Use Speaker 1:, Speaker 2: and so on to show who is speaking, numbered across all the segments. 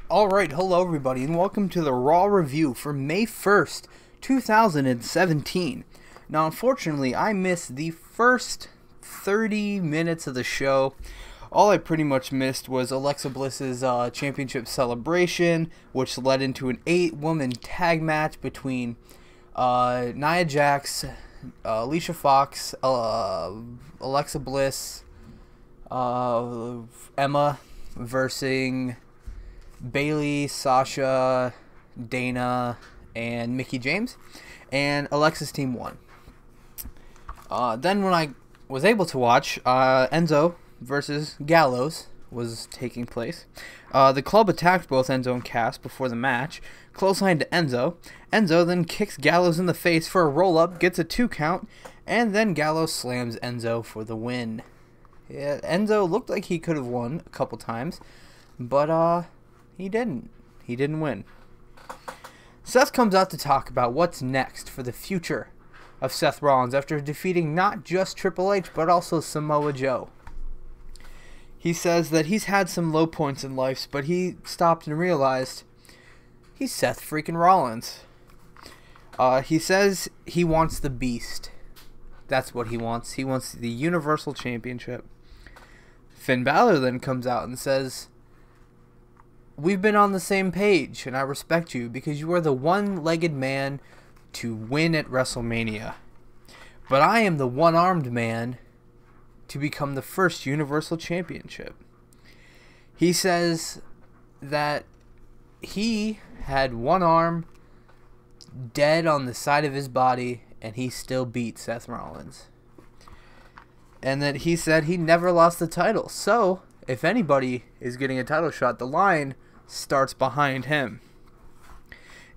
Speaker 1: Alright, hello everybody, and welcome to the Raw review for May 1st, 2017. Now, unfortunately, I missed the first 30 minutes of the show. All I pretty much missed was Alexa Bliss's championship celebration, which led into an 8-woman tag match between Nia Jax, Alicia Fox, Alexa Bliss, Emma versus Bailey, Sasha, Dana, and Mickie James, and Alexa's team won. Then when I was able to watch, Enzo versus Gallows was taking place. The club attacked both Enzo and Cass before the match, clothesline to Enzo. Enzo then kicks Gallows in the face for a roll-up, gets a 2 count, and then Gallows slams Enzo for the win. Yeah, Enzo looked like he could have won a couple times, but he didn't. He didn't win. Seth comes out to talk about what's next for the future of Seth Rollins after defeating not just Triple H, but also Samoa Joe. He says that he's had some low points in life, but he stopped and realized he's Seth freaking Rollins. He says he wants the Beast. That's what he wants. He wants the Universal Championship. Finn Balor then comes out and says, "We've been on the same page, and I respect you because you are the one-legged man to win at WrestleMania. But I am the one-armed man to become the first Universal Championship." He says that he had one arm dead on the side of his body, and he still beat Seth Rollins. And that he said he never lost the title. So, if anybody is getting a title shot, the line starts behind him.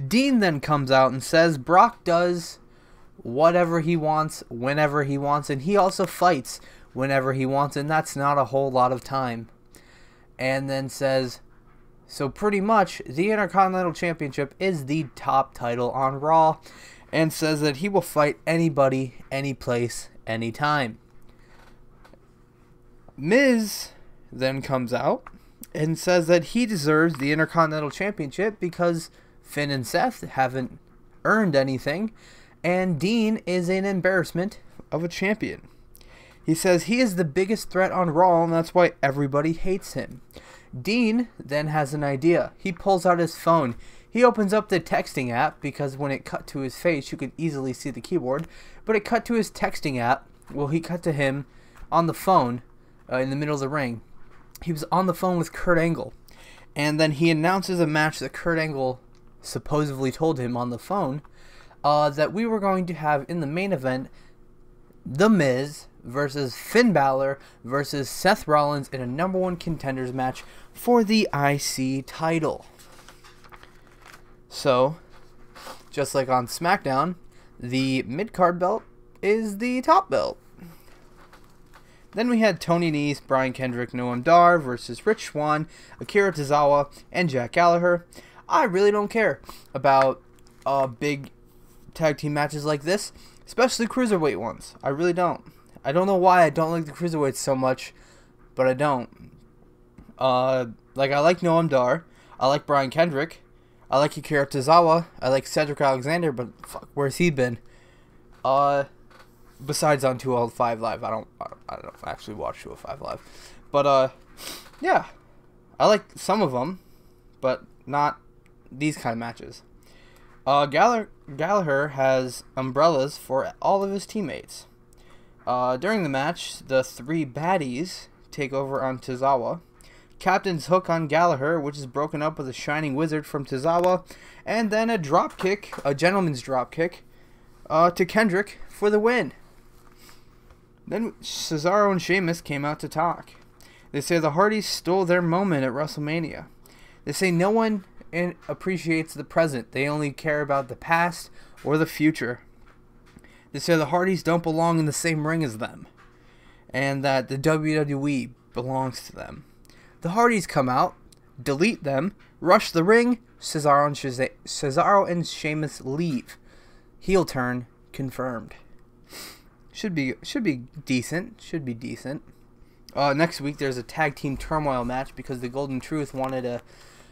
Speaker 1: Dean then comes out and says Brock does whatever he wants, whenever he wants, and he also fights whenever he wants, and that's not a whole lot of time. And then says, so pretty much, the Intercontinental Championship is the top title on Raw, and says that he will fight anybody, anyplace, anytime. Miz then comes out and says that he deserves the Intercontinental Championship because Finn and Seth haven't earned anything, and Dean is an embarrassment of a champion. He says he is the biggest threat on Raw, and that's why everybody hates him. Dean then has an idea. He pulls out his phone. He opens up the texting app, because when it cut to his face, you could easily see the keyboard, but it cut to his texting app. Well, he cut to him on the phone in the middle of the ring. He was on the phone with Kurt Angle, and then he announces a match that Kurt Angle supposedly told him on the phone that we were going to have in the main event The Miz versus Finn Balor versus Seth Rollins in a #1 contenders match for the IC title. So, just like on SmackDown, the mid-card belt is the top belt. Then we had Tony Nese, Brian Kendrick, Noam Dar versus Rich Swann, Akira Tozawa, and Jack Gallagher. I really don't care about big tag team matches like this, especially cruiserweight ones. I really don't. I don't know why I don't like the cruiserweights so much, but I don't. I like Noam Dar. I like Brian Kendrick. I like Akira Tozawa. I like Cedric Alexander, but fuck, where's he been? Besides on 205 Live, I don't actually watch 205 Live, but yeah, I like some of them, but not these kind of matches. Gallagher has umbrellas for all of his teammates. During the match, the 3 baddies take over on Tozawa. Captain's hook on Gallagher, which is broken up with a shining wizard from Tozawa, and then a drop kick, a gentleman's drop kick, to Kendrick for the win. Then Cesaro and Sheamus came out to talk. They say the Hardys stole their moment at WrestleMania. They say no one appreciates the present. They only care about the past or the future. They say the Hardys don't belong in the same ring as them, and that the WWE belongs to them. The Hardys come out, delete them, rush the ring. Cesaro and Sheamus leave. Heel turn confirmed. Should be decent. Next week there's a tag team turmoil match because the Golden Truth wanted to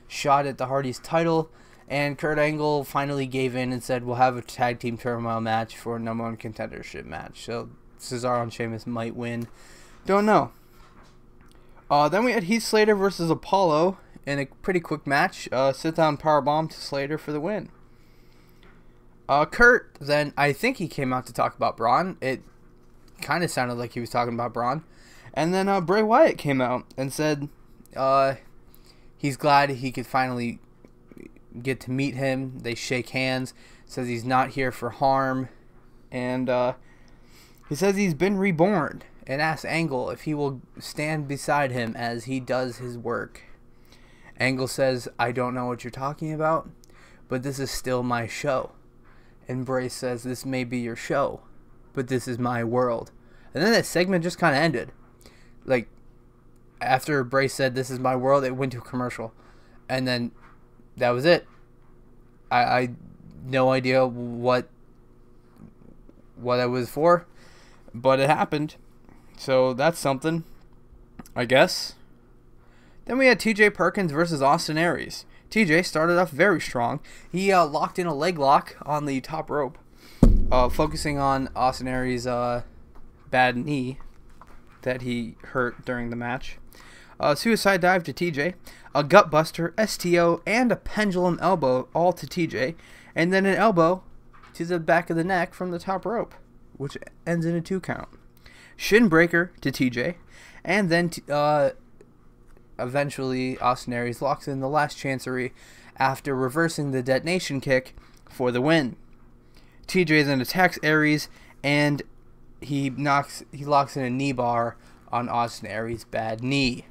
Speaker 1: shot at the Hardys title, and Kurt Angle finally gave in and said, we'll have a tag team turmoil match for a #1 contendership match. So Cesaro and Sheamus might win. Don't know. Then we had Heath Slater versus Apollo in a pretty quick match. Sit-down powerbomb to Slater for the win. Kurt, then, I think he came out to talk about Braun. It kind of sounded like he was talking about Braun. And then Bray Wyatt came out and said he's glad he could finally get to meet him. They shake hands. Says he's not here for harm. And he says he's been reborn. And asks Angle if he will stand beside him as he does his work. Angle says, I don't know what you're talking about, but this is still my show. And Bray says, this may be your show, but this is my world. And then that segment just kind of ended. Like, after Bray said, this is my world, it went to a commercial. And then that was it. I no idea what it was for, but it happened. So that's something, I guess. Then we had TJ Perkins versus Austin Aries. TJ started off very strong. He locked in a leg lock on the top rope, focusing on Austin Aries' bad knee that he hurt during the match. Suicide dive to TJ, a gutbuster, STO, and a pendulum elbow all to TJ, and then an elbow to the back of the neck from the top rope, which ends in a 2 count. Shin breaker to TJ, and then eventually Austin Aries locks in the last chancery after reversing the detonation kick for the win. TJ then attacks Aries, and he locks in a knee bar on Austin Aries' bad knee.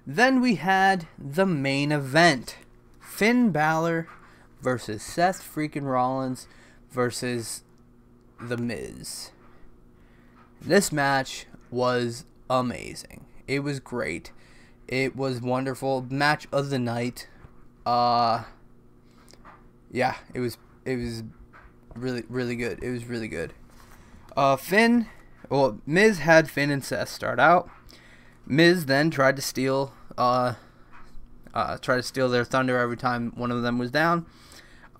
Speaker 1: Then we had the main event. Finn Balor versus Seth freaking Rollins versus The Miz. This match was amazing. It was great. It was wonderful. Match of the night. Yeah, it was really, really good. It was really good. Miz had Finn and Seth start out. Miz then tried to steal their thunder every time one of them was down.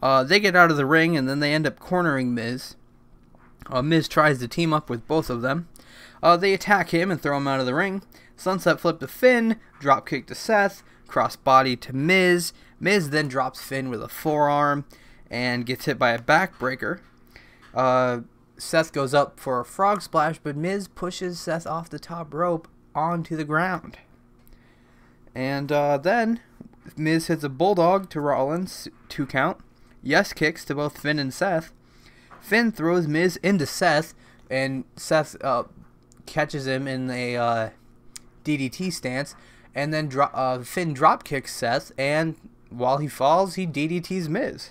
Speaker 1: They get out of the ring, and then they end up cornering Miz. Miz tries to team up with both of them. They attack him and throw him out of the ring. Sunset flip to Finn, drop kick to Seth, cross body to Miz. Miz then drops Finn with a forearm and gets hit by a backbreaker. Seth goes up for a frog splash, but Miz pushes Seth off the top rope onto the ground. And then Miz hits a bulldog to Rollins, 2 count. Yes kicks to both Finn and Seth. Finn throws Miz into Seth, and Seth catches him in a DDT stance, and then Finn drop kicks Seth, and while he falls, he DDTs Miz.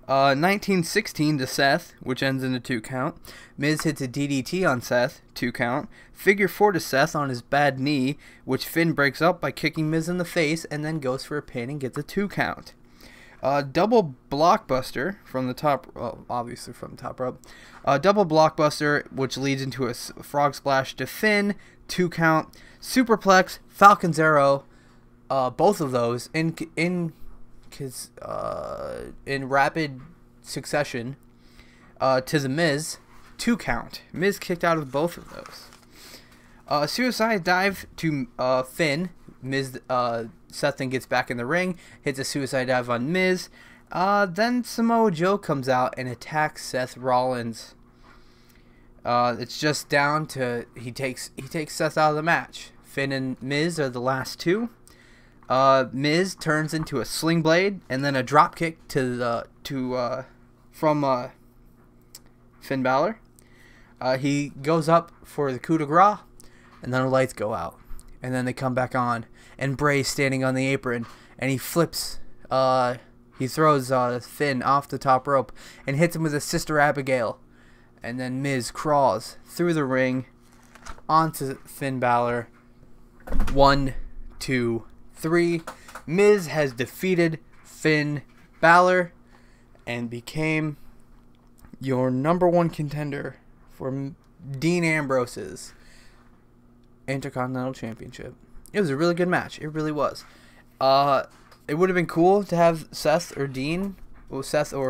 Speaker 1: 1916 to Seth, which ends in a 2 count. Miz hits a DDT on Seth, 2 count. Figure 4 to Seth on his bad knee, which Finn breaks up by kicking Miz in the face, and then goes for a pin and gets a 2 count. Double blockbuster from the top, obviously from the top rope. Double blockbuster, which leads into a frog splash to Finn, 2 count. Superplex, Falcon's Arrow, both of those in rapid succession to the Miz, 2 count. Miz kicked out of both of those. Suicide dive to Finn. Miz, Seth then gets back in the ring, hits a suicide dive on Miz. Then Samoa Joe comes out and attacks Seth Rollins. It's just down to he takes Seth out of the match. Finn and Miz are the last 2. Miz turns into a sling blade and then a drop kick from Finn Balor. He goes up for the coup de grace, and then the lights go out, and then they come back on, and Bray's standing on the apron, and he flips. He throws Finn off the top rope and hits him with a Sister Abigail, and then Miz crawls through the ring onto Finn Balor. 1, 2, 3. Miz has defeated Finn Balor and became your #1 contender for Dean Ambrose's Intercontinental Championship. It was a really good match. It really was. It would have been cool to have Seth or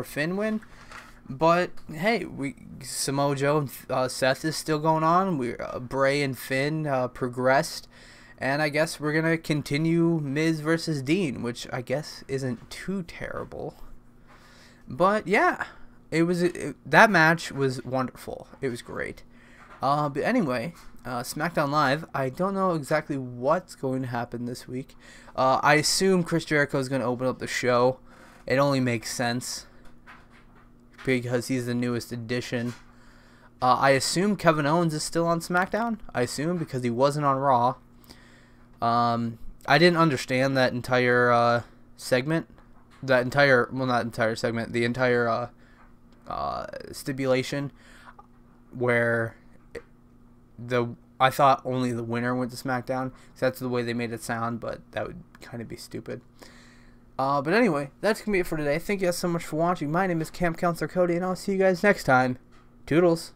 Speaker 1: Finn win, but hey, Samoa Joe and Seth is still going on. Bray and Finn progressed, and I guess we're gonna continue Miz versus Dean, which I guess isn't too terrible. But yeah, that match was wonderful. It was great. But anyway, SmackDown Live, I don't know exactly what's going to happen this week. I assume Chris Jericho is going to open up the show. It only makes sense because he's the newest addition. I assume Kevin Owens is still on SmackDown. I assume because he wasn't on Raw. I didn't understand that entire segment. The entire stipulation where I thought only the winner went to SmackDown. So that's the way they made it sound, but that would kind of be stupid. But anyway, that's going to be it for today. Thank you guys so much for watching. My name is Camp Counselor Cody, and I'll see you guys next time. Toodles.